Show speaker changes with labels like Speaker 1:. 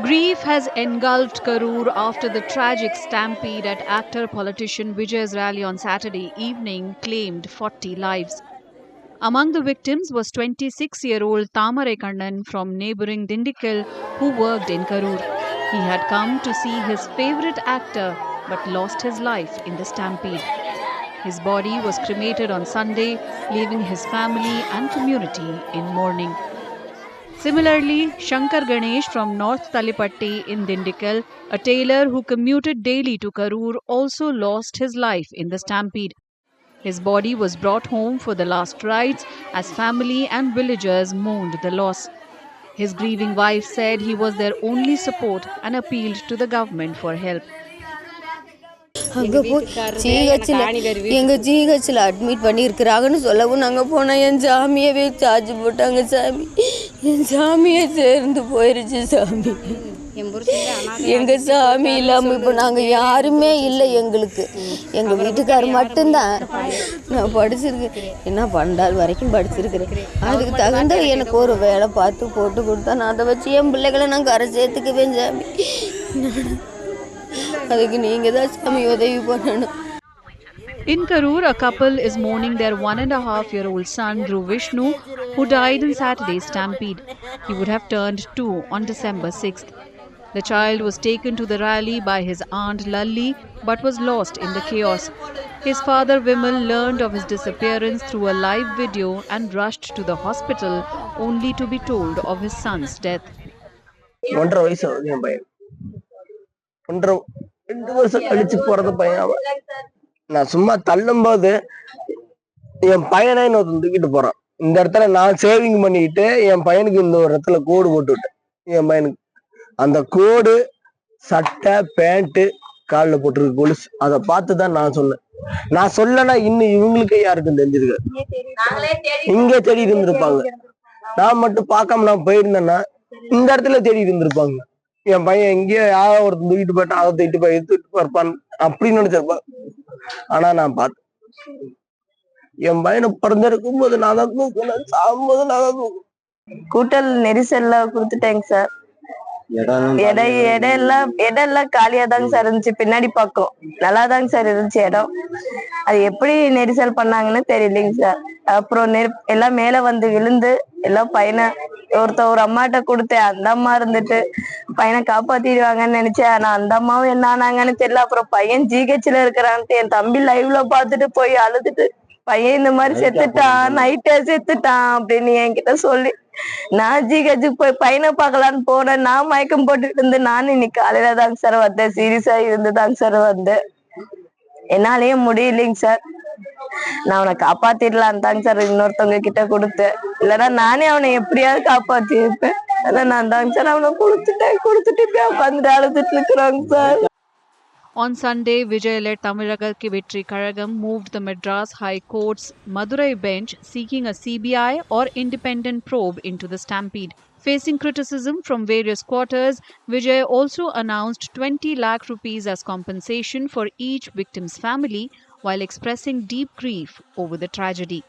Speaker 1: Grief has engulfed Karur after the tragic stampede at actor-politician Vijay's rally on Saturday evening claimed 40 lives. Among the victims was 26-year-old Thamare Kannan from neighbouring Dindigul who worked in Karur. He had come to see his favourite actor but lost his life in the stampede. His body was cremated on Sunday, leaving his family and community in mourning. Similarly, Shankar Ganesh from North Talipatti in Dindigul, a tailor who commuted daily to Karur, also lost his life in the stampede. His body was brought home for the last rites as family and villagers mourned the loss. His grieving wife said he was their only support and appealed to the government for help.
Speaker 2: அங்கே போய் ஜிஹெச்சில் admit பண்ணியிருக்கிறாங்கன்னு சொல்லவும் நாங்கள் போனால் என் சாமியவே charge போட்டாங்க. சாமி என் சாமியை சேர்ந்து போயிருச்சு. சாமி எங்கள் சாமி இல்லாமல் இப்போ நாங்கள் யாருமே இல்லை. எங்களுக்கு எங்கள் வீட்டுக்கார் மட்டும்தான். நான் படிச்சிருக்கேன், என்ன 12 வரைக்கும் படிச்சிருக்கிறேன். அதுக்கு தகுந்த எனக்கு ஒரு வேலை பார்த்து போட்டு கொடுத்தா நான் அதை வச்சு என் பிள்ளைகளை நான் கரை சேர்த்துக்குவேன். சாமி
Speaker 1: In Karur, a couple is mourning their 1.5-year-old son Dhruv Vishnu, who died in Saturday's stampede. He would have turned 2 on December 6th. The child was taken to the rally by his aunt Lalli but was lost in the chaos. His father Vimal learned of his disappearance through a live video and rushed to the hospital only to be told of his son's death.
Speaker 3: 2 வருஷம் கழிச்சு பிறந்த பையன். நான் சும்மா தள்ளும் போது என் பையனை இன்னொருத்தன் தூக்கிட்டு போறான். இந்த இடத்துல நான் சேவிங் பண்ணிட்டு என் பையனுக்கு இந்த ஒரு இடத்துல கோடு போட்டு விட்டேன். என் பையனுக்கு அந்த கோடு சட்டை பேண்ட் காலில் போட்டிருக்கு கொலுசு. அதை பார்த்துதான் நான் சொன்னேன். நான் சொல்லனா இன்னும் இவங்களுக்கு யாருக்கும் தெரிஞ்சிருக்காரு. இங்கே தேடி இருந்திருப்பாங்க. நான் மட்டும் பார்க்காம நான் போயிருந்தேன்னா இந்த இடத்துல தேடி இருந்திருப்பாங்க. என் பையன் எங்கேயோ யாரோ ஒருத்தர் தூக்கிட்டு போயிட்டான், அதை தூக்கிட்டு போய் எடுத்துட்டு இருப்பான் அப்படின்னு நினைச்சிருப்பான். ஆனா நான் பார்த்தேன், என் பையனை பிறந்திருக்கும் போது நான் தான் தூக்கணும், சாகும்போது நான் தான் தூக்கணும்.
Speaker 4: கூட்டல் நெரிசல்ல கொடுத்துட்டேங்க சார். இடம் காலியா தாங்க சார் இருந்துச்சு. பின்னாடி பக்கம் நல்லாதாங்க சார் இருந்துச்சு இடம். அது எப்படி நெரிசல் பண்ணாங்கன்னு தெரியலைங்க சார். அப்புறம் எல்லாம் மேல வந்து விழுந்து எல்லாம் பையனை ஒரு அம்மாட்ட கொடுத்தேன். அந்த அம்மா இருந்துட்டு பையனை காப்பாத்திடுவாங்கன்னு நினைச்சேன். ஆனா அந்த அம்மாவும் என்ன ஆனாங்கன்னு தெரியல. அப்புறம் பையன் ஜிஹெச்ல இருக்கிறான்ட்டு என் தம்பி லைவ்ல பாத்துட்டு போய் அழுதுட்டு, பையன் இந்த மாதிரி செத்துட்டான், நைட்டே செத்துட்டான் அப்படின்னு என்கிட்ட சொல்லி, நான் ஜிஹெச்சுக்கு போய் பையனை பார்க்கலான்னு போனேன். நான் மயக்கம் போட்டுட்டு இருந்து நானும் இன்னைக்கு காலையில தாங்க சார் வந்தேன். சீரியஸா இருந்துதாங்க சார் வந்தேன். என்னாலயே முடியலைங்க சார். நான் அவனை காப்பாத்திடலாம் தாங்க சார் இன்னொருத்தவங்க கிட்ட கொடுத்தேன். இல்லைன்னா நானே அவனை எப்படியாவது காப்பாத்தி இருப்பேன். அதான் நான் தாங்க சார் அவனை கொடுத்துட்டு உட்காந்துட்டு அழுதுட்டு இருக்கிறாங்க sir.
Speaker 1: On Sunday, Vijay-led Tamizhaga Vetri Kazhagam moved the Madras High Court's Madurai bench seeking a CBI or independent probe into the stampede. Facing criticism from various quarters, Vijay also announced 20 lakh rupees as compensation for each victim's family while expressing deep grief over the tragedy.